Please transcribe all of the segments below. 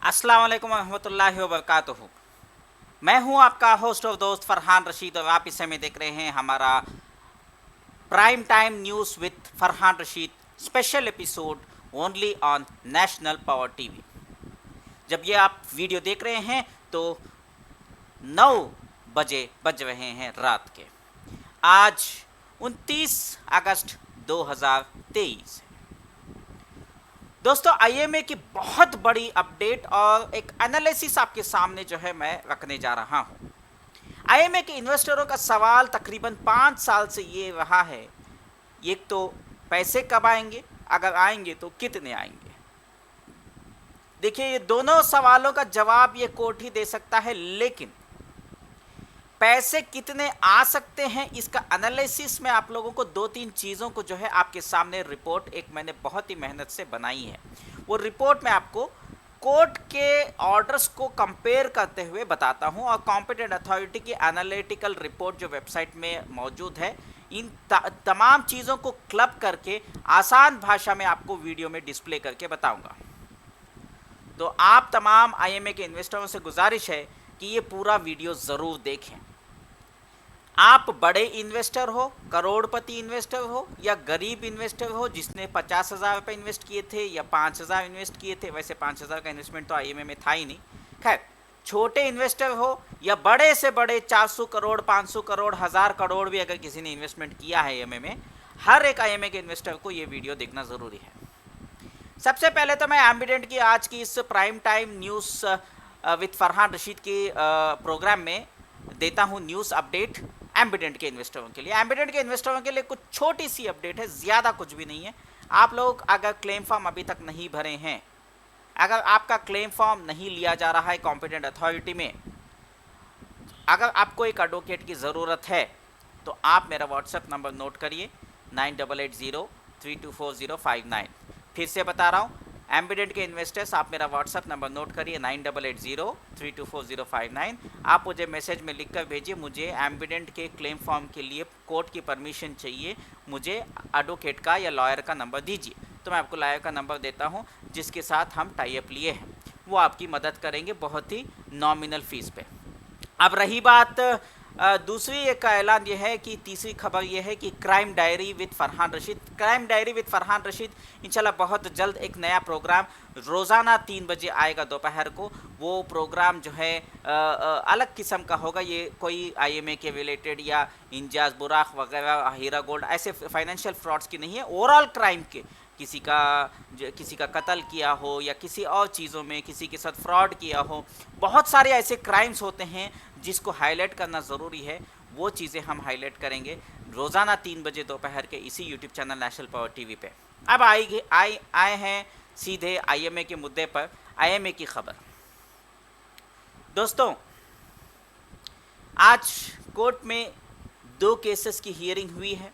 अस्सलाम वालेकुम रहमतुल्लाहि व बरकातुहू। मैं हूं आपका होस्ट और दोस्त फरहान रशीद और आप इस समय देख रहे हैं हमारा prime time news with Farhan Rashid special episode only on national power TV. जब ये आप वीडियो देख रहे हैं तो 9 बजे बज रहे हैं रात के। आज 29 अगस्त 2023। दोस्तों, आईएमए की बहुत बड़ी अपडेट और एक एनालिसिस आपके सामने जो है मैं रखने जा रहा हूं। आईएमए के इन्वेस्टरों का सवाल तकरीबन 5 साल से ये रहा है, एक तो पैसे कब आएंगे, अगर आएंगे तो कितने आएंगे। देखिए, ये दोनों सवालों का जवाब ये कोर्ट ही दे सकता है, लेकिन पैसे कितने आ सकते हैं इसका एनालिसिस में आप लोगों को 2-3 चीज़ों को जो है आपके सामने रिपोर्ट एक मैंने बहुत ही मेहनत से बनाई है। वो रिपोर्ट में आपको कोर्ट के ऑर्डर्स को कंपेयर करते हुए बताता हूं और कॉम्पिटेंट अथॉरिटी की एनालिटिकल रिपोर्ट जो वेबसाइट में मौजूद है, इन तमाम चीज़ों को क्लब करके आसान भाषा में आपको वीडियो में डिस्प्ले करके बताऊंगा। तो आप तमाम आईएमए के इन्वेस्टरों से गुजारिश है कि ये पूरा वीडियो ज़रूर देखें। आप बड़े इन्वेस्टर हो, करोड़पति इन्वेस्टर हो या गरीब इन्वेस्टर हो जिसने 50,000 रुपये इन्वेस्ट किए थे या 5,000 इन्वेस्ट किए थे, वैसे 5,000 का इन्वेस्टमेंट तो आईएमए में था ही नहीं। खैर, छोटे इन्वेस्टर हो या बड़े से बड़े 400 करोड़, 500 करोड़, 1000 करोड़ भी अगर किसी ने इन्वेस्टमेंट किया है आईएमए में, हर एक आईएमए के इन्वेस्टर को ये वीडियो देखना ज़रूरी है। सबसे पहले तो मैं एम्बिडेंट की आज की इस prime time news with Farhan Rashid के प्रोग्राम में देता हूँ न्यूज़ अपडेट एम्बिडेंट के इन्वेस्टरों के लिए। एम्बिडेंट के इन्वेस्टरों के लिए कुछ छोटी सी अपडेट है, ज़्यादा कुछ भी नहीं है। आप लोग अगर क्लेम फॉर्म अभी तक नहीं भरे हैं, अगर आपका क्लेम फॉर्म नहीं लिया जा रहा है कॉम्पिटेंट अथॉरिटी में, अगर आपको एक एडवोकेट की ज़रूरत है तो आप मेरा व्हाट्सएप नंबर नोट करिए 9880324059। फिर से बता रहा हूँ, एम्बिडेंट के इन्वेस्टर्स आप मेरा व्हाट्सएप नंबर नोट करिए 9880324059। आप मुझे मैसेज में लिखकर भेजिए, मुझे एम्बिडेंट के क्लेम फॉर्म के लिए कोर्ट की परमिशन चाहिए, मुझे एडवोकेट का या लॉयर का नंबर दीजिए। तो मैं आपको लॉयर का नंबर देता हूँ जिसके साथ हम टाई अप लिए हैं, वो आपकी मदद करेंगे बहुत ही नॉमिनल फ़ीस पे। अब रही बात दूसरी एक का ऐलान ये है कि तीसरी खबर ये है कि crime diary with Farhan Rashid इंशाल्लाह बहुत जल्द एक नया प्रोग्राम रोज़ाना 3 बजे आएगा दोपहर को। वो प्रोग्राम जो है अलग किस्म का होगा। ये कोई आईएमए के रिलेटेड या इंजाज बुराक वगैरह, हीरा गोल्ड ऐसे फाइनेंशियल फ्रॉड्स की नहीं है, ओवरऑल क्राइम के, किसी का कत्ल किया हो या किसी और चीज़ों में किसी के साथ फ्रॉड किया हो, बहुत सारे ऐसे क्राइम्स होते हैं जिसको हाईलाइट करना ज़रूरी है। वो चीज़ें हम हाईलाइट करेंगे रोज़ाना 3 बजे दोपहर के इसी YouTube channel national power TV पे। अब आए हैं सीधे आईएमए के मुद्दे पर। आईएमए की खबर दोस्तों, आज कोर्ट में 2 केसेस की हियरिंग हुई है।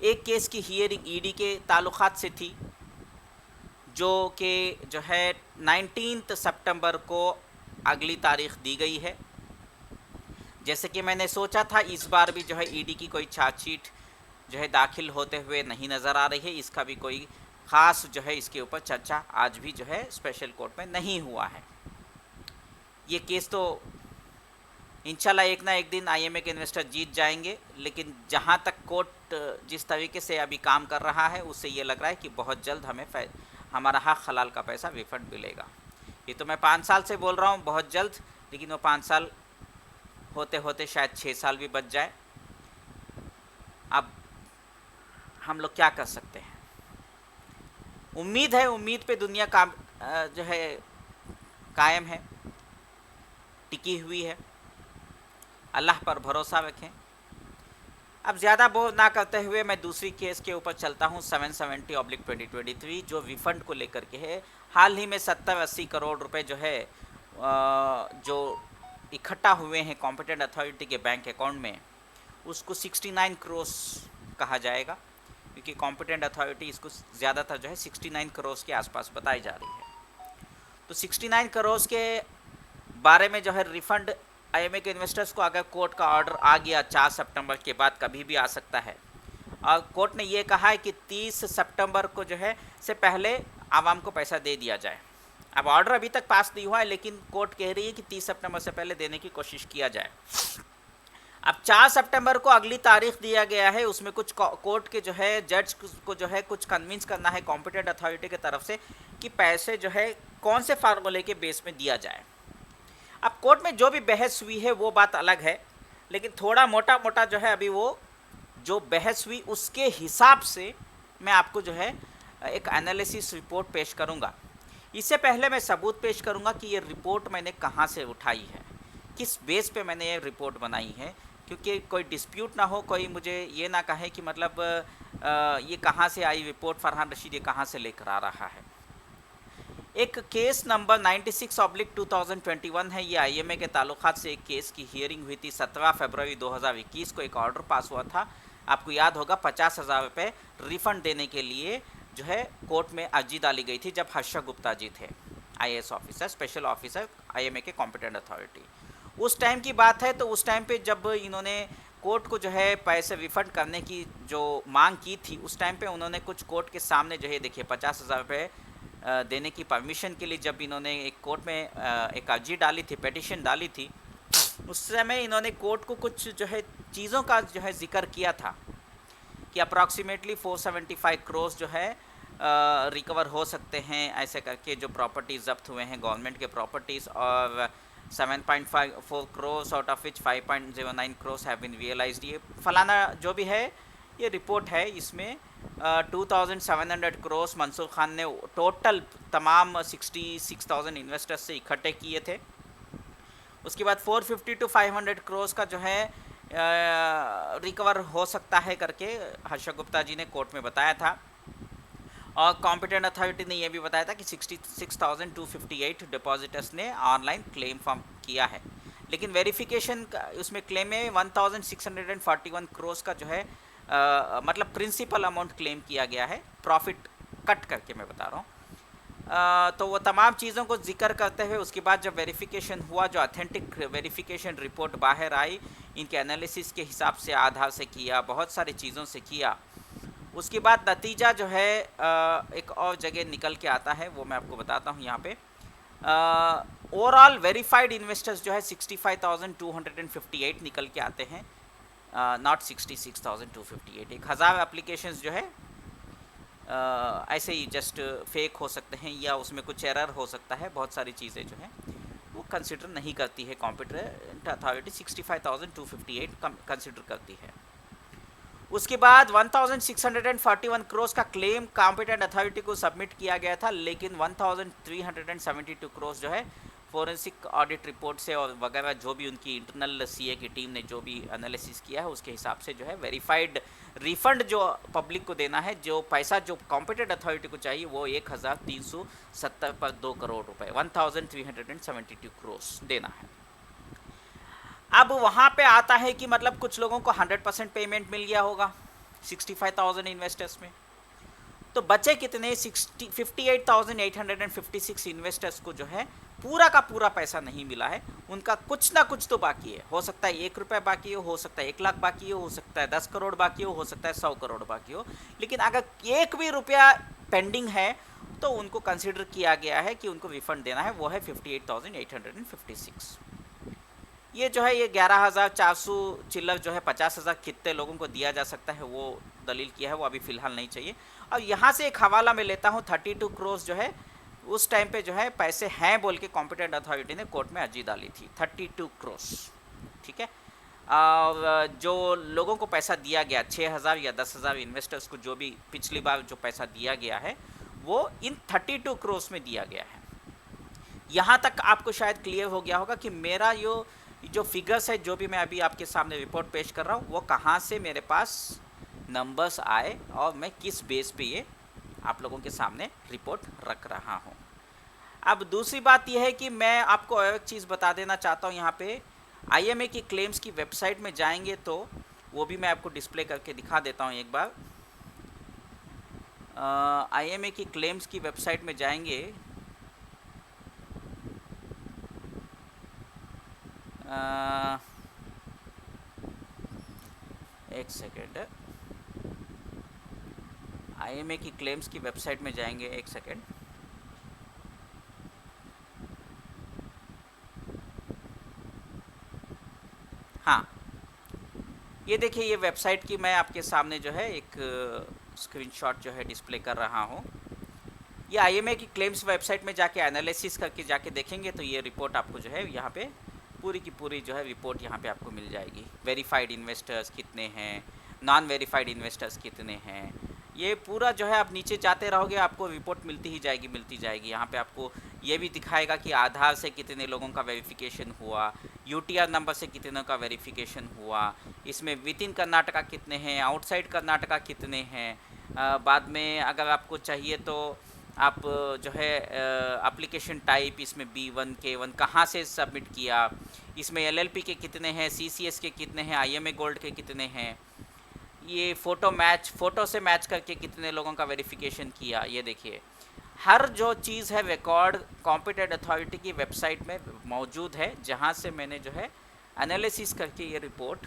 एक केस की हियरिंग ईडी के ताल्लुकात से थी, जो है 19 सितंबर को अगली तारीख दी गई है। जैसे कि मैंने सोचा था, इस बार भी जो है ईडी की कोई चार्जशीट जो है दाखिल होते हुए नहीं नज़र आ रही है। इसका भी कोई ख़ास जो है इसके ऊपर चर्चा आज भी जो है स्पेशल कोर्ट में नहीं हुआ है। ये केस तो इंशाल्लाह एक ना एक दिन आईएमए के इन्वेस्टर जीत जाएंगे, लेकिन जहाँ तक कोर्ट जिस तरीके से अभी काम कर रहा है उससे ये लग रहा है कि बहुत जल्द हमें हमारा हक हलाल का पैसा रिफंड मिलेगा। ये तो मैं 5 साल से बोल रहा हूँ बहुत जल्द, लेकिन वो 5 साल होते होते शायद 6 साल भी बच जाए। अब हम लोग क्या कर सकते हैं। उम्मीद है, उम्मीद पे दुनिया का जो है कायम है, टिकी हुई है। अल्लाह पर भरोसा रखें। अब ज़्यादा बोर ना करते हुए मैं दूसरी केस के ऊपर चलता हूँ, 770/2023 जो रिफ़ंड को लेकर के है। हाल ही में 70-80 करोड़ रुपए जो है जो इकट्ठा हुए हैं कॉम्पिटेंट अथॉरिटी के बैंक अकाउंट में, उसको 69 करोड़ कहा जाएगा, क्योंकि कॉम्पिटेंट अथॉरिटी इसको ज़्यादातर जो है 69 करोड़ के आसपास बताई जा रही है। तो 69 करोड़ के बारे में जो है रिफ़ंड आईएमए के इन्वेस्टर्स को, अगर कोर्ट का ऑर्डर आ गया 4 सितंबर के बाद, कभी भी आ सकता है। और कोर्ट ने ये कहा है कि 30 सितंबर को जो है से पहले आवाम को पैसा दे दिया जाए। अब ऑर्डर अभी तक पास नहीं हुआ है, लेकिन कोर्ट कह रही है कि 30 सितंबर से पहले देने की कोशिश किया जाए। अब 4 सितंबर को अगली तारीख दिया गया है, उसमें कुछ कोर्ट के जो है जज को जो है कुछ कन्विंस करना है कॉम्पिटेंट अथॉरिटी की तरफ से कि पैसे जो है कौन से फार्मूले के बेस में दिया जाए। अब कोर्ट में जो भी बहस हुई है वो बात अलग है, लेकिन थोड़ा मोटा मोटा जो है अभी वो जो बहस हुई उसके हिसाब से मैं आपको जो है एक एनालिसिस रिपोर्ट पेश करूंगा। इससे पहले मैं सबूत पेश करूंगा कि ये रिपोर्ट मैंने कहाँ से उठाई है, किस बेस पे मैंने ये रिपोर्ट बनाई है, क्योंकि कोई डिस्प्यूट ना हो, कोई मुझे ये ना कहे कि मतलब ये कहाँ से आई रिपोर्ट, फरहान रशीद ये कहाँ से लेकर आ रहा है। एक केस नंबर 96/2021 है, ये आईएमए के ताल्लुकात से एक केस की हियरिंग हुई थी 17 फरवरी 2021 को। एक ऑर्डर पास हुआ था, आपको याद होगा, 50,000 रुपये रिफंड देने के लिए जो है कोर्ट में अर्जी डाली गई थी जब हर्षा गुप्ता जी थे IAS officer, special officer IMA के कॉम्पिटेंट अथॉरिटी। उस टाइम की बात है, तो उस टाइम पे जब इन्होंने कोर्ट को जो है पैसे रिफंड करने की जो मांग की थी, उस टाइम पे उन्होंने कुछ कोर्ट के सामने जो है देखिए 50,000 रुपये देने की परमिशन के लिए जब इन्होंने एक कोर्ट में एक अर्जी डाली थी, पिटीशन डाली थी, उस समय इन्होंने कोर्ट को कुछ जो है चीज़ों का जो है जिक्र किया था कि अप्रॉक्सीमेटली 475 करोड़ जो है रिकवर हो सकते हैं, ऐसे करके जो प्रॉपर्टीज़ जब्त हुए हैं गवर्नमेंट के प्रॉपर्टीज़, और 7.54 crore out of which 5.09 crore have been realised. ये फलाना जो भी है ये रिपोर्ट है, इसमें 2700 करोड़ मंसूर खान ने टोटल तमाम 66,000 इन्वेस्टर्स से इकट्ठे किए थे। उसके बाद 450 to 500 करोड़ का जो है रिकवर हो सकता है करके हर्षा गुप्ता जी ने कोर्ट में बताया था, और कॉम्पिटेंट अथॉरिटी ने यह भी बताया था कि 66,258 डिपॉजिटर्स ने ऑनलाइन क्लेम फॉर्म किया है, लेकिन वेरिफिकेशन उसमें क्लेम में 1,641 करोड़ का जो है मतलब प्रिंसिपल अमाउंट क्लेम किया गया है, प्रॉफिट कट करके मैं बता रहा हूँ। तो वो तमाम चीज़ों को जिक्र करते हुए उसके बाद जब वेरिफिकेशन हुआ, जो ऑथेंटिक वेरिफिकेशन रिपोर्ट बाहर आई, इनके एनालिसिस के हिसाब से आधार से किया, बहुत सारी चीज़ों से किया, उसके बाद नतीजा जो है एक और जगह निकल के आता है, वो मैं आपको बताता हूँ यहाँ पे। ओवरऑल वेरीफाइड इन्वेस्टर्स जो है 65,258 निकल के आते हैं, नॉट 66,258। 1,000 एप्लीकेशंस जो है ऐसे ही जस्ट फेक हो सकते हैं, या उसमें कुछ एरर हो सकता है, बहुत सारी चीज़ें जो हैं वो कंसिडर नहीं करती है कॉम्पिटेंट अथॉरिटी, 65,258 कंसिडर करती है। उसके बाद 1,641 करोड़ का क्लेम कॉम्पिटेंट अथॉरिटी को सबमिट किया गया था, लेकिन 1,372 करोड़ जो है फोरेंसिक ऑडिट रिपोर्ट से और वगैरह जो भी उनकी इंटरनल सीए की टीम ने जो भी एनालिसिस किया है उसके हिसाब से जो है वेरीफाइड रिफंड जो पब्लिक को देना है, जो पैसा जो कॉम्पिटेंट अथॉरिटी को चाहिए, वो 1,370 पर 2 करोड़ रुपए 1,372 करोड़ देना है। अब वहाँ पे आता है कि मतलब कुछ लोगों को 100% पेमेंट मिल गया होगा 65,000 इन्वेस्टर्स में, तो बचे कितने 58,856 इन्वेस्टर्स को जो है पूरा का पूरा पैसा नहीं मिला है, उनका कुछ ना कुछ तो बाकी है। हो सकता है 1 रुपये बाकी हो सकता है 1 लाख बाकी हो सकता है 10 करोड़ बाकी हो सकता है 100 करोड़ बाकी हो, लेकिन अगर 1 भी रुपया पेंडिंग है तो उनको कंसिडर किया गया है कि उनको रिफंड देना है, वो है 58,856। ये जो है ये 11,400 चिल्लर जो है 50,000 कितने लोगों को दिया जा सकता है वो दलील किया है, वो अभी फ़िलहाल नहीं चाहिए। और यहाँ से एक हवाला मैं लेता हूँ, 32 करोड़ जो है उस टाइम पे जो है पैसे हैं बोल के कॉम्पिटेंट अथॉरिटी ने कोर्ट में अर्जी डाली थी, 32 करोड़, ठीक है। और जो लोगों को पैसा दिया गया 6,000 या 10,000 इन्वेस्टर्स को जो भी पिछली बार जो पैसा दिया गया है वो इन 32 करोड़ में दिया गया है। यहाँ तक आपको शायद क्लियर हो गया होगा कि मेरा जो फिगर्स है, जो भी मैं अभी आपके सामने रिपोर्ट पेश कर रहा हूँ, वो कहाँ से मेरे पास नंबर्स आए और मैं किस बेस पे ये आप लोगों के सामने रिपोर्ट रख रहा हूँ। अब दूसरी बात यह है कि मैं आपको एक चीज़ बता देना चाहता हूँ, यहाँ पे आईएमए की क्लेम्स की वेबसाइट में जाएंगे तो वो भी मैं आपको डिस्प्ले करके दिखा देता हूँ एक बार। आईएमए की क्लेम्स की वेबसाइट में जाएंगे, एक सेकेंड, आईएमए की क्लेम्स की वेबसाइट में जाएंगे, एक सेकेंड। हाँ, ये देखिए, ये वेबसाइट की मैं आपके सामने जो है एक स्क्रीनशॉट जो है डिस्प्ले कर रहा हूँ। ये आईएमए की क्लेम्स वेबसाइट में जाके एनालिसिस करके जाके देखेंगे तो ये रिपोर्ट आपको जो है यहाँ पे पूरी की पूरी जो है रिपोर्ट यहाँ पे आपको मिल जाएगी। वेरीफाइड इन्वेस्टर्स कितने हैं, नॉन वेरीफाइड इन्वेस्टर्स कितने हैं, ये पूरा जो है आप नीचे जाते रहोगे आपको रिपोर्ट मिलती ही जाएगी, मिलती जाएगी। यहाँ पे आपको ये भी दिखाएगा कि आधार से कितने लोगों का वेरिफिकेशन हुआ, यूटीआर नंबर से कितनों का वेरिफिकेशन हुआ, इसमें विद इन कर्नाटका कितने हैं, आउटसाइड कर्नाटका कितने हैं। बाद में अगर आपको चाहिए तो आप जो है एप्लीकेशन टाइप इसमें B1 K1 कहाँ से सबमिट किया, इसमें LLP के कितने हैं, CCS के कितने हैं, IMA गोल्ड के कितने हैं, ये फ़ोटो से मैच करके कितने लोगों का वेरिफिकेशन किया। ये देखिए, हर जो चीज़ है रिकॉर्ड कॉम्पिटेंट अथॉरिटी की वेबसाइट में मौजूद है, जहाँ से मैंने जो है एनालिसिस करके ये रिपोर्ट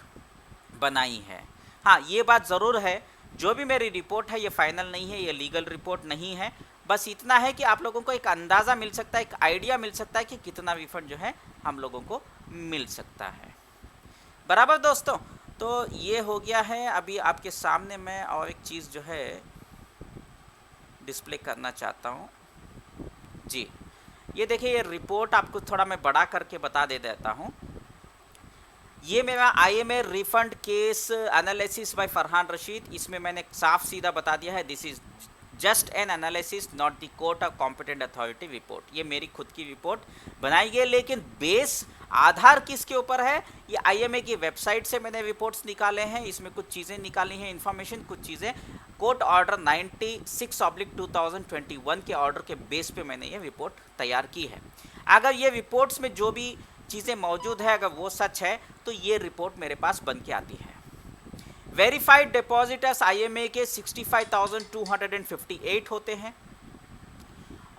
बनाई है। हाँ, ये बात ज़रूर है, जो भी मेरी रिपोर्ट है ये फाइनल नहीं है, ये लीगल रिपोर्ट नहीं है। बस इतना है कि आप लोगों को एक अंदाज़ा मिल सकता है, एक आइडिया मिल सकता है कि कितना रिफंड जो है हम लोगों को मिल सकता है। बराबर दोस्तों, तो ये हो गया है। अभी आपके सामने मैं और एक चीज़ जो है डिस्प्ले करना चाहता हूँ जी। ये देखिए, ये रिपोर्ट आपको थोड़ा मैं बड़ा करके बता देता हूँ। ये मेरा IMA refund case analysis bye Farhan Rashid, इसमें मैंने साफ सीधा बता दिया है, this is just an analysis not the court of competent authority report. ये मेरी खुद की रिपोर्ट बनाई गई, लेकिन बेस आधार किसके ऊपर है, ये IMA की वेबसाइट से मैंने रिपोर्ट्स निकाले हैं। इसमें कुछ चीज़ें निकाली हैं इन्फॉर्मेशन, कुछ चीज़ें कोर्ट ऑर्डर 96/2021 के ऑर्डर के बेस पे मैंने ये रिपोर्ट तैयार की है। अगर ये रिपोर्ट्स में जो भी चीज़ें मौजूद है अगर वो सच है तो ये रिपोर्ट मेरे पास बन के आती है। वेरीफाइड डिपॉजिटर्स IMA के 65,258 होते हैं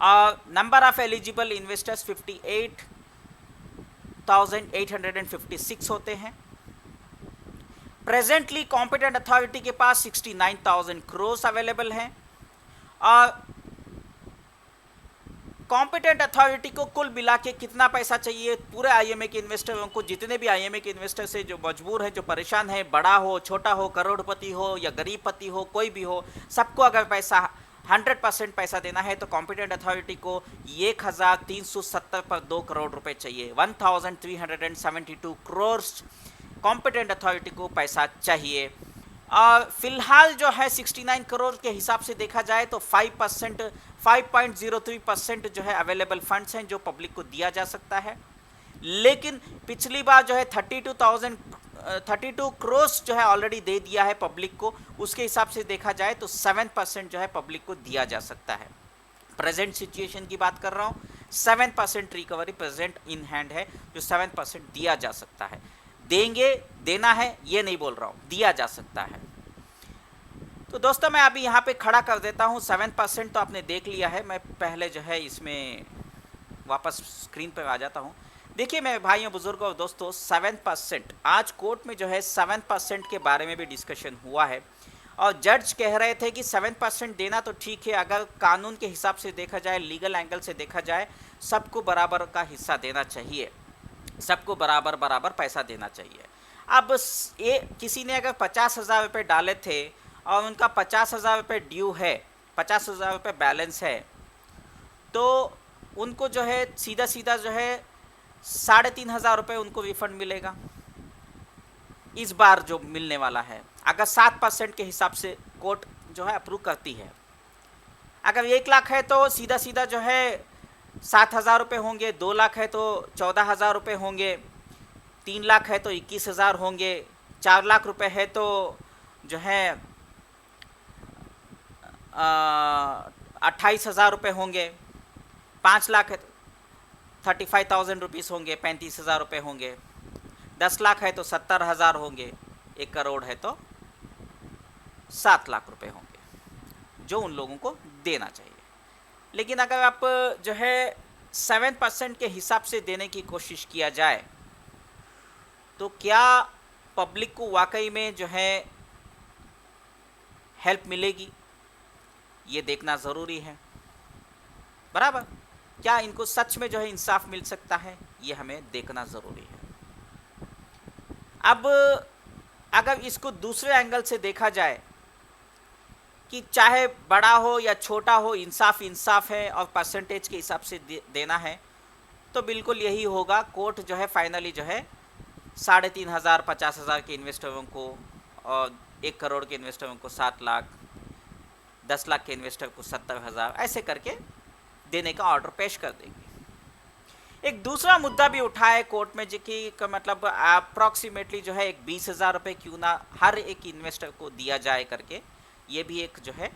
और नंबर ऑफ एलिजिबल इन्वेस्टर्स 58,856 होते हैं। प्रेजेंटली कॉम्पिटेंट अथॉरिटी के पास 69,000 करोड़ अवेलेबल हैं और कॉम्पिटेंट अथॉरिटी को कुल मिला के कितना पैसा चाहिए पूरे IMA के इन्वेस्टरों को, जितने भी IMA के इन्वेस्टर्स है जो मजबूर है, जो परेशान है, बड़ा हो छोटा हो, करोड़पति हो या गरीबपति हो, कोई भी हो, सबको अगर पैसा 100% पैसा देना है तो कॉम्पिटेंट अथॉरिटी को 1,370 पर 2 करोड़ रुपए चाहिए। 1,372 करोड़ कॉम्पिटेंट अथॉरिटी को पैसा चाहिए। और फिलहाल जो है 69 करोड़ के हिसाब से देखा जाए तो 5.03% जो है अवेलेबल फंड्स हैं जो पब्लिक को दिया जा सकता है। लेकिन पिछली बार जो है 32 करोड़ जो है ऑलरेडी दे दिया है पब्लिक को, उसके हिसाब से देखा जाए तो 7% जो है पब्लिक को दिया जा सकता है। प्रेजेंट सिचुएशन की बात कर रहा हूँ, 7% रिकवरी प्रेजेंट इन हैंड है जो 7% दिया जा सकता है। देंगे, देना है ये नहीं बोल रहा हूँ, दिया जा सकता है। तो दोस्तों मैं अभी यहाँ पे खड़ा कर देता हूँ। 7% तो आपने देख लिया है, मैं पहले जो है इसमें वापस स्क्रीन पर आ जाता हूँ। देखिए मेरे भाइयों बुजुर्गों और दोस्तों, 7% आज कोर्ट में जो है 7% के बारे में भी डिस्कशन हुआ है और जज कह रहे थे कि 7% देना तो ठीक है, अगर कानून के हिसाब से देखा जाए, लीगल एंगल से देखा जाए, सबको बराबर का हिस्सा देना चाहिए, सबको बराबर बराबर पैसा देना चाहिए। अब ये किसी ने अगर 50,000 रुपये डाले थे और उनका 50,000 रुपये ड्यू है, 50,000 रुपये बैलेंस है, तो उनको जो है सीधा सीधा जो है 3,500 रुपये उनको रिफंड मिलेगा इस बार जो मिलने वाला है, अगर 7% के हिसाब से कोर्ट जो है अप्रूव करती है। अगर 1 लाख है तो सीधा सीधा जो है 7,000 रुपये होंगे, 2 लाख है तो 14,000 रुपये होंगे, 3 लाख है तो 21,000 होंगे, 4 लाख रुपये है तो जो है 28,000 रुपये होंगे, 5 लाख है तो 35,000 रुपीज़ होंगे, 35,000 रुपये होंगे, 10 लाख है तो 70,000 होंगे, 1 करोड़ है तो 7 लाख रुपये होंगे जो उन लोगों को देना चाहिए। लेकिन अगर आप जो है 7% के हिसाब से देने की कोशिश किया जाए तो क्या पब्लिक को वाकई में जो है हेल्प मिलेगी, ये देखना ज़रूरी है। बराबर, क्या इनको सच में जो है इंसाफ मिल सकता है, ये हमें देखना ज़रूरी है। अब अगर इसको दूसरे एंगल से देखा जाए कि चाहे बड़ा हो या छोटा हो, इंसाफ इंसाफ है और परसेंटेज के हिसाब से देना है, तो बिल्कुल यही होगा। कोर्ट जो है फाइनली जो है 3,500 50,000 के इन्वेस्टरों को और 1 करोड़ के इन्वेस्टरों को 7 लाख, 10 लाख के इन्वेस्टर को 70,000 ऐसे करके देने का ऑर्डर पेश कर देगी। एक दूसरा मुद्दा भी उठा है कोर्ट में, जो कि मतलब अप्रॉक्सीमेटली जो है एक 20,000 रुपये क्यों ना हर एक इन्वेस्टर को दिया जाए करके, ये भी एक जो है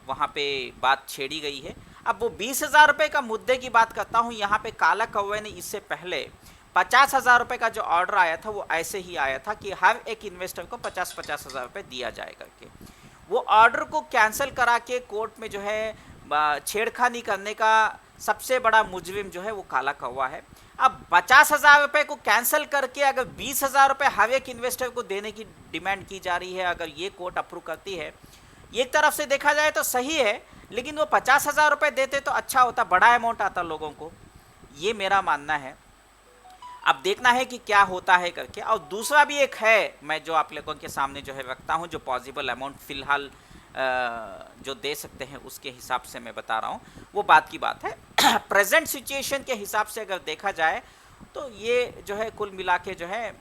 वहाँ पे बात छेड़ी गई है। अब वो 20,000 रुपये का मुद्दे की बात करता हूँ। यहाँ पे काला कौवे ने इससे पहले 50,000 रुपये का जो ऑर्डर आया था वो ऐसे ही आया था कि हर एक इन्वेस्टर को 50,000 रुपये दिया जाए करके। वो ऑर्डर को कैंसिल करा के कोर्ट में जो है छेड़खानी करने का सबसे बड़ा मुजरिम जो है वो काला कौवा है। अब 50,000 रुपये को कैंसिल करके अगर 20,000 रुपये हर एक इन्वेस्टर को देने की डिमांड की जा रही है, अगर ये कोर्ट अप्रूव करती है, एक तरफ से देखा जाए तो सही है, लेकिन वो 50,000 रुपये देते तो अच्छा होता, बड़ा अमाउंट आता लोगों को, ये मेरा मानना है। अब देखना है कि क्या होता है करके। और दूसरा भी एक है, मैं जो आप लोगों के सामने जो है रखता हूँ, जो पॉसिबल अमाउंट फिलहाल जो दे सकते हैं उसके हिसाब से मैं बता रहा हूँ, वो बात की बात है। प्रेजेंट सिचुएशन के हिसाब से अगर देखा जाए तो ये जो है कुल मिला के जो है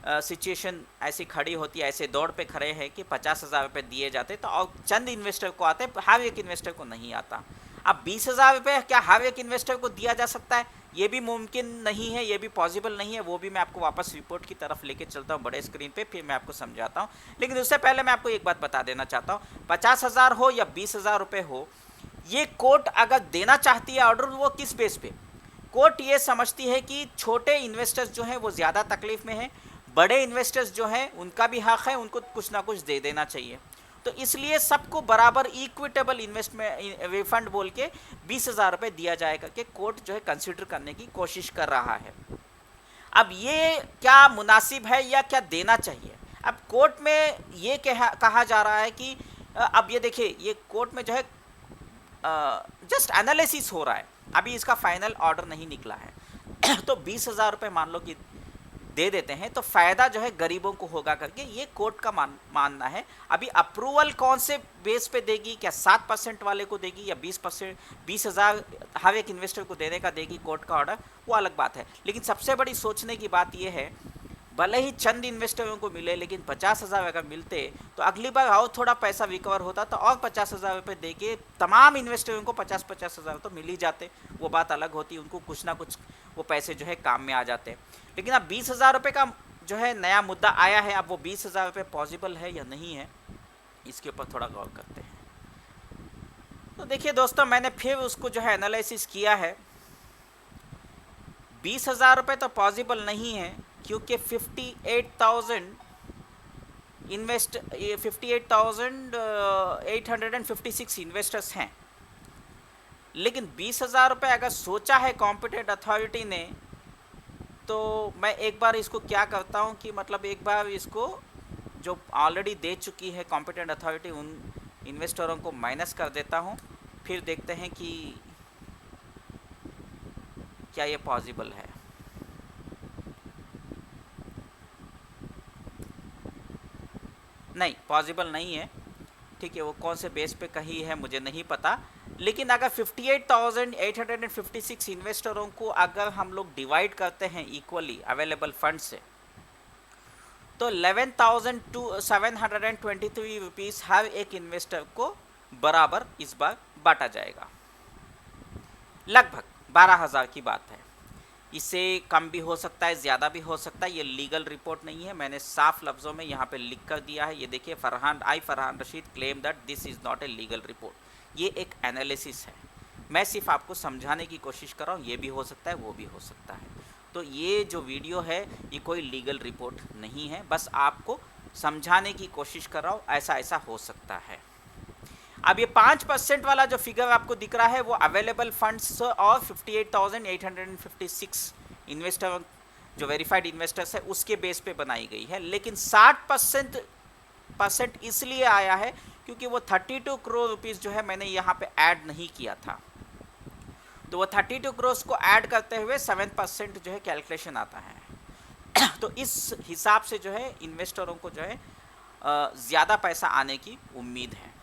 सिचुएशन ऐसी खड़ी होती है, ऐसे दौड़ पे खड़े हैं कि 50,000 रुपये दिए जाते तो और चंद इन्वेस्टर को आते, हर एक इन्वेस्टर को नहीं आता। अब 20,000 रुपये क्या हर एक इन्वेस्टर को दिया जा सकता है? ये भी मुमकिन नहीं है, ये भी पॉसिबल नहीं है। वो भी मैं आपको वापस रिपोर्ट की तरफ लेके चलता हूँ बड़े स्क्रीन पे, फिर मैं आपको समझाता हूँ। लेकिन उससे पहले मैं आपको एक बात बता देना चाहता हूँ, 50,000 हो या 20,000 रुपये हो, ये कोर्ट अगर देना चाहती है ऑर्डर, वो किस बेस पे? कोर्ट ये समझती है कि छोटे इन्वेस्टर्स जो हैं वो ज़्यादा तकलीफ में हैं, बड़े इन्वेस्टर्स जो हैं उनका भी हक है, उनको कुछ ना कुछ दे देना चाहिए। तो इसलिए सबको बराबर इक्विटेबल इन्वेस्टमेंट रिफंड बोल के 20,000 रुपये दिया जाए करके कोर्ट जो है कंसिडर करने की कोशिश कर रहा है। अब ये क्या मुनासिब है या क्या देना चाहिए? अब कोर्ट में ये कहा जा रहा है कि अब ये देखिए, ये कोर्ट में जो है जस्ट एनालिसिस हो रहा है, अभी इसका फाइनल ऑर्डर नहीं निकला है। तो 20,000 रुपये मान लो कि दे देते हैं तो फ़ायदा जो है गरीबों को होगा करके ये कोर्ट का मानना है। अभी अप्रूवल कौन से बेस पे देगी, क्या 7% वाले को देगी या 20%, 20,000 हर एक इन्वेस्टर को देने का देगी कोर्ट का ऑर्डर, वो अलग बात है। लेकिन सबसे बड़ी सोचने की बात ये है, भले ही चंद इन्वेस्टरों को मिले, लेकिन 50,000 अगर मिलते तो अगली बार और थोड़ा पैसा रिकवर होता तो और 50,000 रुपये दे के तमाम इन्वेस्टरों को 50,000 तो मिल ही जाते, वो बात अलग होती, उनको कुछ ना कुछ वो पैसे जो है काम में आ जाते। लेकिन अब 20,000 रुपये का जो है नया मुद्दा आया है, अब वो 20,000 रुपये पॉसिबल है या नहीं है, इसके ऊपर थोड़ा गौर करते हैं। तो देखिए दोस्तों, मैंने फिर उसको जो है एनालिसिस किया है। 20,000 रुपये तो पॉसिबल नहीं है, क्योंकि 58,856 इन्वेस्टर्स हैं। लेकिन 20,000 रुपये अगर सोचा है कॉम्पिटेंट अथॉरिटी ने, तो मैं एक बार इसको क्या करता हूँ कि मतलब एक बार इसको जो ऑलरेडी दे चुकी है कॉम्पिटेंट अथॉरिटी, उन इन्वेस्टरों को माइनस कर देता हूँ, फिर देखते हैं कि क्या ये पॉसिबल है। नहीं, पॉसिबल नहीं है। ठीक है, वो कौन से बेस पे कही है मुझे नहीं पता, लेकिन अगर 58,856 इन्वेस्टरों को अगर हम लोग डिवाइड करते हैं इक्वली अवेलेबल फंड से, तो 11,723 रुपीज़ हर एक इन्वेस्टर को बराबर इस बार बांटा जाएगा। लगभग 12,000 की बात है। इससे कम भी हो सकता है, ज़्यादा भी हो सकता है। ये लीगल रिपोर्ट नहीं है, मैंने साफ लफ्ज़ों में यहाँ पे लिख कर दिया है। ये देखिए, Farhan Rashid claim that this is not a legal report. ये एक एनालिसिस है, मैं सिर्फ आपको समझाने की कोशिश कर रहा हूँ। ये भी हो सकता है, वो भी हो सकता है। तो ये जो वीडियो है ये कोई लीगल रिपोर्ट नहीं है, बस आपको समझाने की कोशिश कर रहा हूँ, ऐसा ऐसा हो सकता है। अब ये 5% वाला जो फिगर आपको दिख रहा है वो अवेलेबल फंड्स और 58,856 इन्वेस्टर जो वेरीफाइड इन्वेस्टर्स है उसके बेस पे बनाई गई है। लेकिन 60% इसलिए आया है क्योंकि वो 32 करोड़ रुपीज़ जो है मैंने यहाँ पे ऐड नहीं किया था, तो वो 32 करोड़ को ऐड करते हुए 7% जो है कैलकुलेशन आता है। तो इस हिसाब से जो है इन्वेस्टरों को जो है ज़्यादा पैसा आने की उम्मीद है।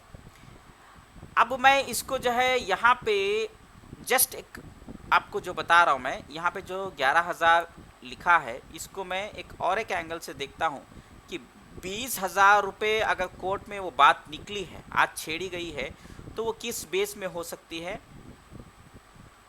अब मैं इसको जो है यहाँ पे जस्ट एक आपको जो बता रहा हूँ, मैं यहाँ पे जो 11,000 लिखा है इसको मैं एक एंगल से देखता हूँ कि 20,000 रुपये अगर कोर्ट में वो बात निकली है, आज छेड़ी गई है, तो वो किस बेस में हो सकती है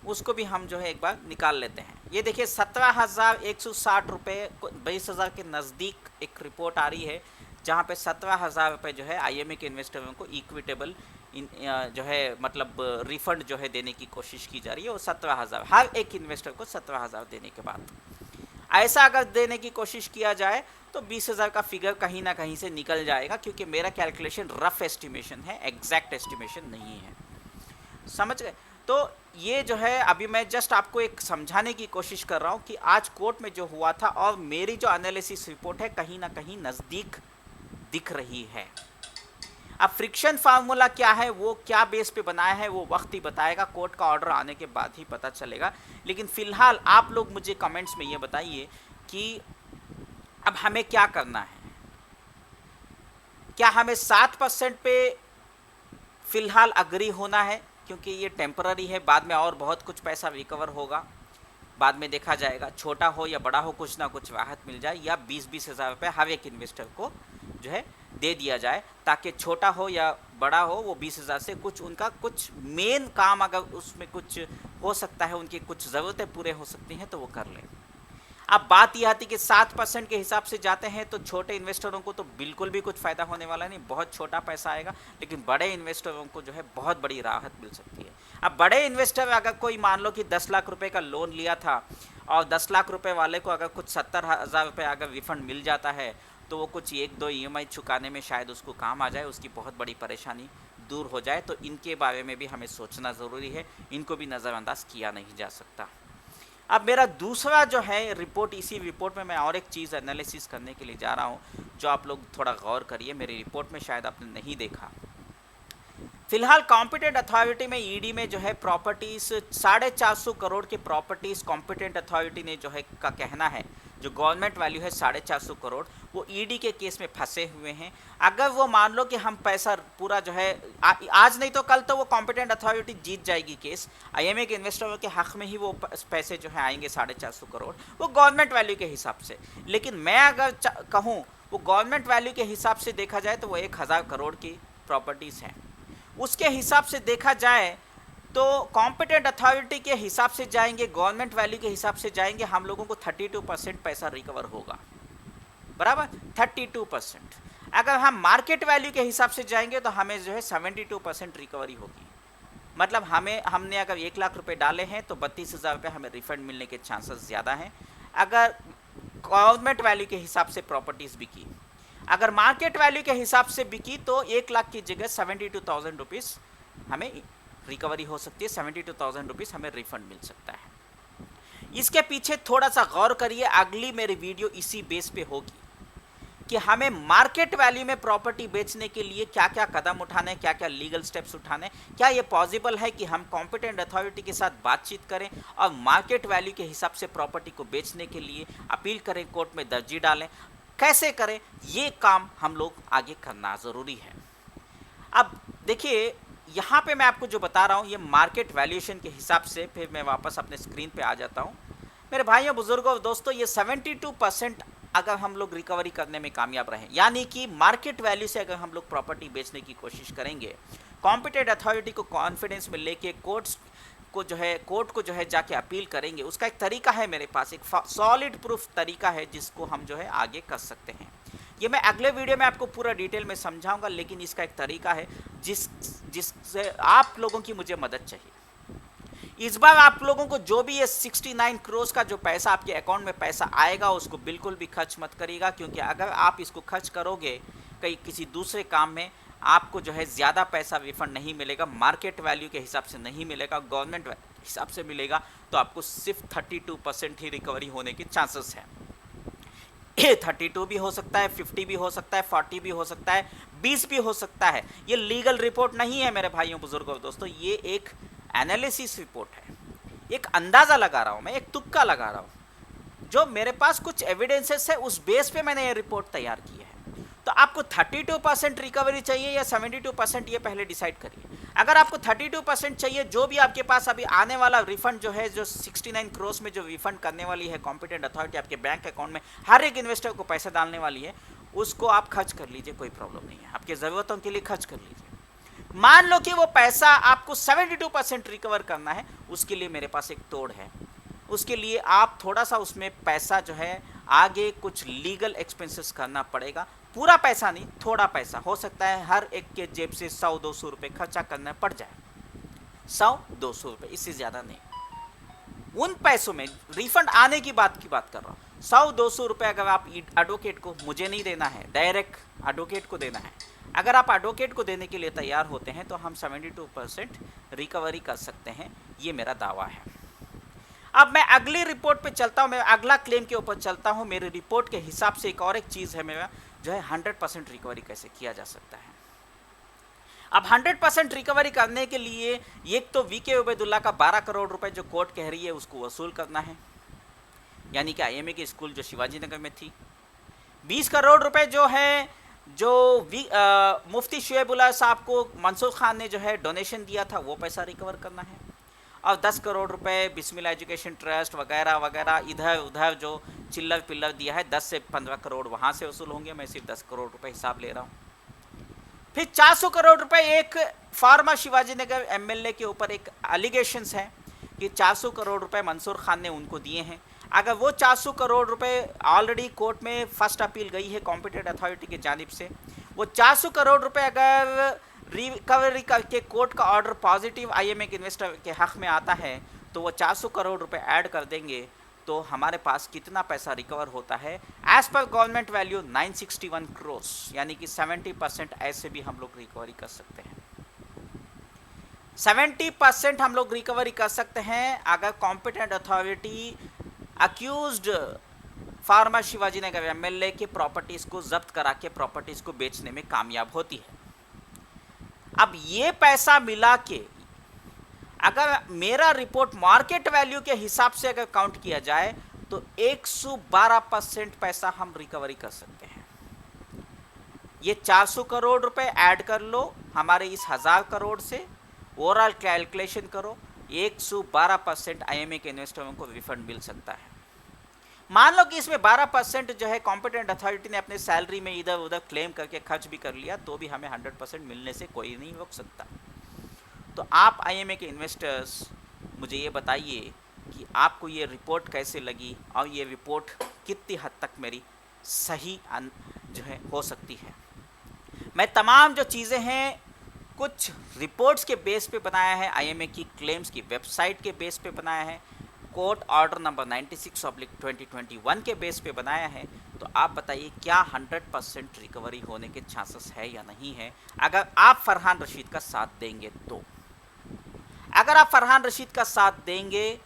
उसको भी हम जो है एक बार निकाल लेते हैं। ये देखिए 17,160 रुपये, 20,000 के नज़दीक एक रिपोर्ट आ रही है जहाँ पे 17,000 रुपये जो है आईएमए के इन्वेस्टरों को इक्विटेबल जो है मतलब रिफंड जो है देने की कोशिश की जा रही है। वो 17,000 हर एक इन्वेस्टर को 17,000 देने के बाद ऐसा अगर देने की कोशिश किया जाए तो 20,000 का फिगर कहीं ना कहीं से निकल जाएगा, क्योंकि मेरा कैलकुलेशन रफ एस्टिमेशन है, एग्जैक्ट एस्टिमेशन नहीं है। समझ गए? तो ये जो है अभी मैं जस्ट आपको एक समझाने की कोशिश कर रहा हूँ कि आज कोर्ट में जो हुआ था और मेरी जो एनालिसिस रिपोर्ट है कहीं ना कहीं नज़दीक दिख रही है। अब फ्रिक्शन फार्मूला क्या है, वो क्या बेस पे बनाया है, वो वक्त ही बताएगा, कोर्ट का ऑर्डर आने के बाद ही पता चलेगा। लेकिन फ़िलहाल आप लोग मुझे कमेंट्स में ये बताइए कि अब हमें क्या करना है। क्या हमें 7% पे फ़िलहाल अग्री होना है, क्योंकि ये टेम्पररी है, बाद में और बहुत कुछ पैसा रिकवर होगा, बाद में देखा जाएगा, छोटा हो या बड़ा हो कुछ ना कुछ राहत मिल जाए, या 20-20 हज़ार रुपये हर एक इन्वेस्टर को जो है दे दिया जाए, ताकि छोटा हो या बड़ा हो वो 20,000 से कुछ उनका कुछ मेन काम अगर उसमें कुछ हो सकता है, उनकी कुछ ज़रूरतें पूरे हो सकती हैं तो वो कर लें। अब बात यह आती कि 7% के हिसाब से जाते हैं तो छोटे इन्वेस्टरों को तो बिल्कुल भी कुछ फ़ायदा होने वाला नहीं, बहुत छोटा पैसा आएगा, लेकिन बड़े इन्वेस्टरों को जो है बहुत बड़ी राहत मिल सकती है। अब बड़े इन्वेस्टर अगर कोई मान लो कि 10 लाख रुपए का लोन लिया था और 10 लाख रुपए वाले को अगर कुछ 70,000 रुपये अगर रिफंड मिल जाता है तो वो कुछ 1-2 EMI चुकाने में शायद उसको काम आ जाए, उसकी बहुत बड़ी परेशानी दूर हो जाए। तो इनके बारे में भी हमें सोचना ज़रूरी है, इनको भी नज़रअंदाज किया नहीं जा सकता। अब मेरा दूसरा जो है रिपोर्ट, इसी रिपोर्ट में मैं और एक चीज़ एनालिसिस करने के लिए जा रहा हूँ, जो आप लोग थोड़ा गौर करिए, मेरी रिपोर्ट में शायद आपने नहीं देखा। फिलहाल कॉम्पिटेंट अथॉरिटी में ईडी में जो है प्रॉपर्टीज़ 450 करोड़ की प्रॉपर्टीज़ कॉम्पिटेंट अथॉरिटी ने जो है का कहना है जो गवर्नमेंट वैल्यू है 450 करोड़, वो ईडी के केस में फंसे हुए हैं। अगर वो मान लो कि हम पैसा पूरा जो है आज नहीं तो कल तो वो कॉम्पिटेंट अथॉरिटी जीत जाएगी केस, आईएमए के इन्वेस्टरों के हक में ही वो पैसे जो है आएंगे 450 करोड़, वो गवर्नमेंट वैल्यू के हिसाब से। लेकिन मैं अगर कहूँ वो गवर्नमेंट वैल्यू के हिसाब से देखा जाए तो वो 1,000 करोड़ की प्रॉपर्टीज़ हैं। उसके हिसाब से देखा जाए तो कॉम्पिटेंट अथॉरिटी के हिसाब से जाएंगे, गवर्नमेंट वैल्यू के हिसाब से जाएंगे, हम लोगों को 32% पैसा रिकवर होगा, बराबर 32%। अगर हम मार्केट वैल्यू के हिसाब से जाएंगे तो हमें जो है 72% रिकवरी होगी। मतलब हमने अगर 1 लाख रुपए डाले हैं तो 32,000 रुपये हमें रिफंड मिलने के चांसेस ज़्यादा हैं अगर गवर्नमेंट वैल्यू के हिसाब से प्रॉपर्टीज़ बिकी। अगर मार्केट वैल्यू के हिसाब से बिकी तो 1 लाख की जगह 72,000 रुपीज़ हमें रिकवरी हो सकती है, 72,000 रुपीज़ हमें रिफंड मिल सकता है। इसके पीछे थोड़ा सा गौर करिए, अगली मेरी वीडियो इसी बेस पे होगी कि हमें मार्केट वैल्यू में प्रॉपर्टी बेचने के लिए क्या क्या कदम उठाने, क्या क्या लीगल स्टेप्स उठाने, क्या ये पॉसिबल है कि हम कॉम्पिटेंट अथॉरिटी के साथ बातचीत करें और मार्केट वैल्यू के हिसाब से प्रॉपर्टी को बेचने के लिए अपील करें, कोर्ट में दर्जी डालें, कैसे करें, ये काम हम लोग आगे करना ज़रूरी है। अब देखिए यहाँ पे मैं आपको जो बता रहा हूँ ये मार्केट वैल्यूएशन के हिसाब से, फिर मैं वापस अपने स्क्रीन पे आ जाता हूँ। मेरे भाइयों बुजुर्गों और दोस्तों, ये 72% अगर हम लोग रिकवरी करने में कामयाब रहें, यानी कि मार्केट वैल्यू से अगर हम लोग प्रॉपर्टी बेचने की कोशिश करेंगे, कॉम्पिटेंट अथॉरिटी को कॉन्फिडेंस में लेके कोर्ट को जो है जाके अपील करेंगे, उसका एक तरीका है मेरे पास, एक सॉलिड प्रूफ तरीका है जिसको हम जो है आगे कर सकते हैं। ये मैं अगले वीडियो में आपको पूरा डिटेल में समझाऊंगा, लेकिन इसका एक तरीका है जिससे आप लोगों की मुझे मदद चाहिए। इस बार आप लोगों को जो भी ये 69 करोड़ का जो पैसा आपके अकाउंट में पैसा आएगा उसको बिल्कुल भी खर्च मत करिएगा, क्योंकि अगर आप इसको खर्च करोगे किसी दूसरे काम में, आपको जो है ज़्यादा पैसा रिफंड नहीं मिलेगा, मार्केट वैल्यू के हिसाब से नहीं मिलेगा, गवर्नमेंट हिसाब से मिलेगा, तो आपको सिर्फ 32% ही रिकवरी होने के चांसेस हैं। 32 भी हो सकता है, 50 भी हो सकता है, 40 भी हो सकता है, 20 भी हो सकता है। ये लीगल रिपोर्ट नहीं है मेरे भाइयों बुजुर्गों और दोस्तों, ये एक एनालिसिस रिपोर्ट है, एक अंदाज़ा लगा रहा हूँ मैं, एक तुक्का लगा रहा हूँ। जो मेरे पास कुछ एविडेंसेस है उस बेस पे मैंने ये रिपोर्ट तैयार की है। तो आपको 32% रिकवरी चाहिए या 72%, ये पहले डिसाइड करिए। अगर आपको 32% चाहिए, जो भी आपके पास अभी आने वाला रिफंड जो है, जो 69 करोड़ में जो रिफंड करने वाली है कॉम्पिटेंट अथॉरिटी आपके बैंक अकाउंट में, हर एक इन्वेस्टर को पैसा डालने वाली है, उसको आप खर्च कर लीजिए, कोई प्रॉब्लम नहीं है, आपकी ज़रूरतों के लिए खर्च कर लीजिए। मान लो कि वो पैसा आपको 72% रिकवर करना है, उसके लिए मेरे पास एक तोड़ है। उसके लिए आप थोड़ा सा उसमें पैसा जो है आगे कुछ लीगल एक्सपेंसेस करना पड़ेगा। पूरा पैसा नहीं, थोड़ा पैसा हो सकता है हर एक के जेब से 100-200 रुपये खर्चा करना पड़ जाए, 100-200 रुपये, इससे ज़्यादा नहीं। उन पैसों में रिफंड आने की बात कर रहा हूँ। 100-200 रुपये अगर आप एडवोकेट को, मुझे नहीं देना है, डायरेक्ट एडवोकेट को देना है, अगर आप एडवोकेट को देने के लिए तैयार होते हैं तो हम 72% रिकवरी कर सकते हैं, ये मेरा दावा है। अब मैं अगली रिपोर्ट पे चलता हूँ, मैं अगला क्लेम के ऊपर चलता हूँ। मेरी रिपोर्ट के हिसाब से एक और एक चीज़ है मेरा, जो है 100% रिकवरी कैसे किया जा सकता है। अब 100% रिकवरी करने के लिए एक तो वीके उबैदुल्ला का 12 करोड़ रुपए जो कोर्ट कह रही है उसको वसूल करना है, यानी कि आईएमए की स्कूल जो शिवाजी नगर में थी। 20 करोड़ रुपए जो है, जो मुफ्ती शुएबुल्लाह साहब को मंसूर खान ने जो है डोनेशन दिया था, वो पैसा रिकवर करना है। और 10 करोड़ रुपए बिस्मिल्लाह एजुकेशन ट्रस्ट वगैरह वगैरह इधर उधर जो चिल्लर पिल्लर दिया है, 10 से 15 करोड़ वहाँ से वसूल होंगे। मैं सिर्फ 10 करोड़ रुपए हिसाब ले रहा हूँ। फिर 400 करोड़ रुपए एक फार्मा शिवाजी नगर एमएलए के ऊपर एक एलिगेशंस है कि 400 करोड़ रुपए मंसूर खान ने उनको दिए हैं। अगर वो 400 करोड़ रुपए ऑलरेडी कोर्ट में फर्स्ट अपील गई है कॉम्पिटेंट अथॉरिटी की जानिब से, वो 400 करोड़ रुपए अगर रिकवरी करके कोर्ट का ऑर्डर पॉजिटिव आईएमए के इन्वेस्टर के हक में आता है, तो वो 400 करोड़ रुपए ऐड कर देंगे, तो हमारे पास कितना पैसा रिकवर होता है? As per government value 961 crore, यानी कि 70% ऐसे भी हम लोग रिकवरी कर सकते हैं। 70% हम लोग रिकवरी कर सकते हैं अगर competent authority accused former Shivaji Nagar MLA के प्रॉपर्टीज़ को जब्त करा के प्रॉपर्टीज़ को बेचने में कामयाब होती है। अब ये पैसा मिला के अगर मेरा रिपोर्ट मार्केट वैल्यू के हिसाब से अगर काउंट किया जाए तो 112% पैसा हम रिकवरी कर सकते हैं। ये 400 करोड़ रुपए ऐड कर लो हमारे इस 1000 करोड़ से, ओवरऑल कैलकुलेशन करो, 112% आईएमए के इन्वेस्टरों को रिफंड मिल सकता है। मान लो कि इसमें 12% जो है कॉम्पिटेंट अथॉरिटी ने अपने सैलरी में इधर उधर क्लेम करके खर्च भी कर लिया, तो भी हमें 100% मिलने से कोई नहीं रोक सकता। तो आप आईएमए के इन्वेस्टर्स मुझे ये बताइए कि आपको ये रिपोर्ट कैसे लगी और ये रिपोर्ट कितनी हद तक मेरी सही जो है हो सकती है। मैं तमाम जो चीज़ें हैं कुछ रिपोर्ट्स के बेस पे बनाया है, आईएमए की क्लेम्स की वेबसाइट के बेस पे बनाया है, कोर्ट ऑर्डर नंबर 96/2021 के बेस पे बनाया है। तो आप बताइए क्या 100% रिकवरी होने के चांसेस है या नहीं है, अगर आप फरहान रशीद का साथ देंगे तो। अगर आप फरहान रशीद का साथ देंगे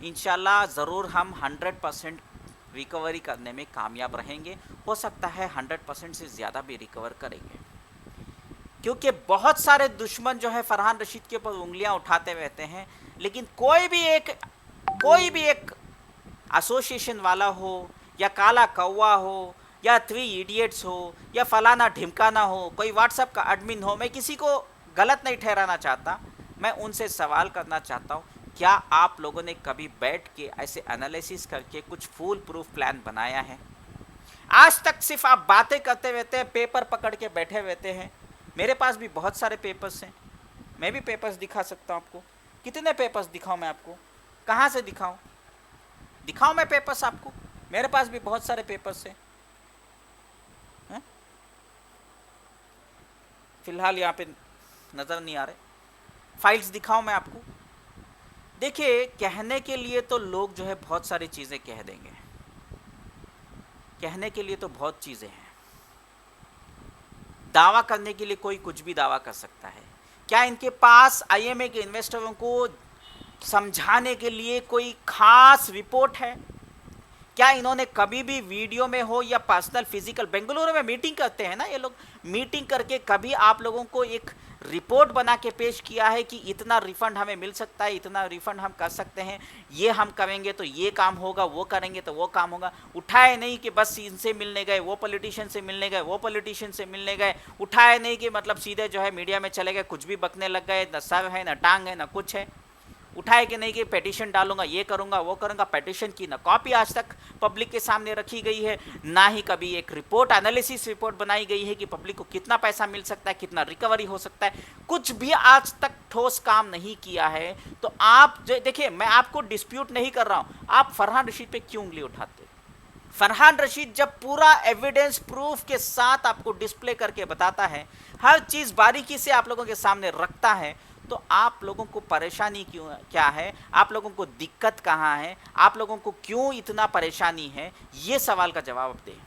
इंशाल्लाह ज़रूर हम 100% रिकवरी करने में कामयाब रहेंगे। हो सकता है 100% से ज़्यादा भी रिकवर करेंगे, क्योंकि बहुत सारे दुश्मन जो है फरहान रशीद के ऊपर उंगलियां उठाते रहते हैं, लेकिन कोई भी एक एसोसिएशन वाला हो या काला कौवा हो या 3 इडियट्स हो या फलाना ढिमकाना हो, कोई व्हाट्सएप का एडमिन हो, मैं किसी को गलत नहीं ठहराना चाहता। मैं उनसे सवाल करना चाहता हूँ, क्या आप लोगों ने कभी बैठ के ऐसे एनालिसिस करके कुछ फुल प्रूफ प्लान बनाया है? आज तक सिर्फ आप बातें करते रहते हैं, पेपर पकड़ के बैठे रहते हैं। मेरे पास भी बहुत सारे पेपर्स हैं, मैं भी पेपर्स दिखा सकता हूँ आपको। कितने पेपर्स दिखाऊँ मैं आपको? कहाँ से दिखाऊँ मैं पेपर्स आपको? मेरे पास भी बहुत सारे पेपर्स हैं। फिलहाल यहाँ पे नज़र नहीं आ रहे। फाइल्स दिखाऊँ मैं आपको? देखिए, कहने के लिए तो लोग जो है बहुत सारी चीज़ें कह देंगे, कहने के लिए तो बहुत चीज़ें हैं, दावा करने के लिए कोई कुछ भी दावा कर सकता है। क्या इनके पास आईएमए के इन्वेस्टरों को समझाने के लिए कोई खास रिपोर्ट है? क्या इन्होंने कभी भी वीडियो में हो या पर्सनल फिजिकल, बेंगलुरु में मीटिंग करते हैं ना ये लोग, मीटिंग करके कभी आप लोगों को एक रिपोर्ट बना के पेश किया है कि इतना रिफंड हमें मिल सकता है, इतना रिफंड हम कर सकते हैं, ये हम करेंगे तो ये काम होगा, वो करेंगे तो वो काम होगा। उठाए नहीं कि बस इनसे मिलने गए, वो पॉलिटिशियन से मिलने गए, वो पॉलिटिशियन से मिलने गए। उठाए नहीं कि मतलब सीधे जो है मीडिया में चले गए, कुछ भी बकने लग गए, न सर है न टांग है न कुछ है। उठाए कि नहीं कि पेटिशन डालूंगा, ये करूंगा, वो करूंगा। पेटिशन की ना कॉपी आज तक पब्लिक के सामने रखी गई है, ना ही कभी एक रिपोर्ट, एनालिसिस रिपोर्ट बनाई गई है कि पब्लिक को कितना पैसा मिल सकता है, कितना रिकवरी हो सकता है। कुछ भी आज तक ठोस काम नहीं किया है। तो आप देखिए, मैं आपको डिस्प्यूट नहीं कर रहा हूं, आप फरहान रशीद पे क्यों उंगली उठाते? फरहान रशीद जब पूरा एविडेंस प्रूफ के साथ आपको डिस्प्ले करके बताता है, हर चीज़ बारीकी से आप लोगों के सामने रखता है, तो आप लोगों को परेशानी क्यों, क्या है, आप लोगों को दिक्कत कहाँ है, आप लोगों को क्यों इतना परेशानी है, ये सवाल का जवाब दें।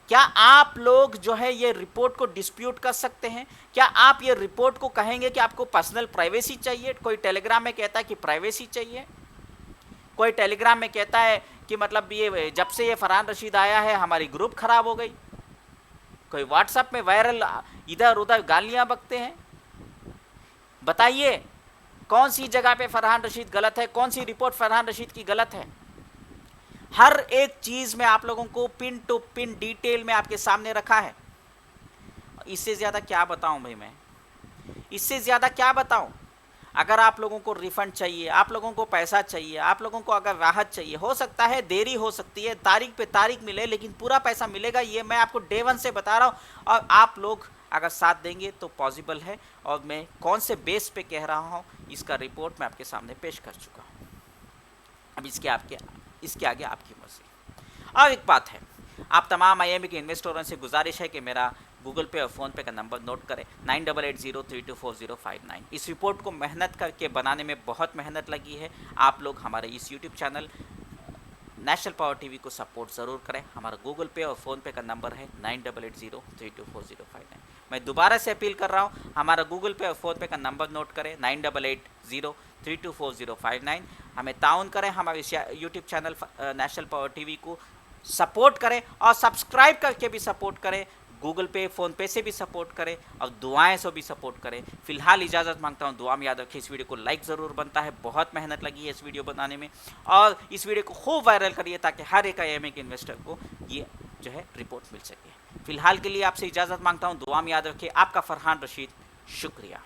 क्या आप लोग जो है ये रिपोर्ट को डिस्प्यूट कर सकते हैं? क्या आप ये रिपोर्ट को कहेंगे कि आपको पर्सनल प्राइवेसी चाहिए? कोई टेलीग्राम में कहता है कि प्राइवेसी चाहिए, कोई टेलीग्राम में कहता है कि मतलब ये जब से ये फरहान रशीद आया है हमारी ग्रुप खराब हो गई, कोई व्हाट्सएप में वायरल इधर उधर गालियां बकते हैं। बताइए कौन सी जगह पे फरहान रशीद गलत है, कौन सी रिपोर्ट फरहान रशीद की गलत है? हर एक चीज में आप लोगों को पिन टू पिन डिटेल में आपके सामने रखा है। इससे ज्यादा क्या बताऊं भाई मैं, इससे ज्यादा क्या बताऊं? अगर आप लोगों को रिफंड चाहिए, आप लोगों को पैसा चाहिए, आप लोगों को अगर राहत चाहिए, हो सकता है देरी हो सकती है, तारीख पे तारीख मिले, लेकिन पूरा पैसा मिलेगा, ये मैं आपको डे वन से बता रहा हूं। और आप लोग अगर साथ देंगे तो पॉसिबल है। और मैं कौन से बेस पे कह रहा हूं, इसका रिपोर्ट मैं आपके सामने पेश कर चुका हूं। अब इसके आगे आपकी मर्जी। और एक बात है, आप तमाम आईएमए के इन्वेस्टरों से गुजारिश है कि मेरा गूगल पे और फ़ोनपे का नंबर नोट करें, 9880324059। इस रिपोर्ट को मेहनत करके बनाने में बहुत मेहनत लगी है। आप लोग हमारे इस YouTube channel national power TV को सपोर्ट ज़रूर करें। हमारा गूगल पे और फ़ोनपे का नंबर है 9880324059। मैं दोबारा से अपील कर रहा हूँ, हमारा गूगल पे और फ़ोनपे का नंबर नोट करें, 9880324059। हमें ताउन करें, हमारे YouTube channel national power TV को सपोर्ट करें और सब्सक्राइब करके भी सपोर्ट करें। गूगल पे फ़ोन पे से भी सपोर्ट करें और दुआएं से भी सपोर्ट करें। फिलहाल इजाज़त मांगता हूं, दुआ में याद रखें। इस वीडियो को लाइक ज़रूर बनता है, बहुत मेहनत लगी है इस वीडियो बनाने में। और इस वीडियो को खूब वायरल करिए ताकि हर एक आईएमए के इन्वेस्टर को ये जो है रिपोर्ट मिल सके। फिलहाल के लिए आपसे इजाज़त मांगता हूँ, दुआ में याद रखें। आपका फरहान रशीद, शुक्रिया।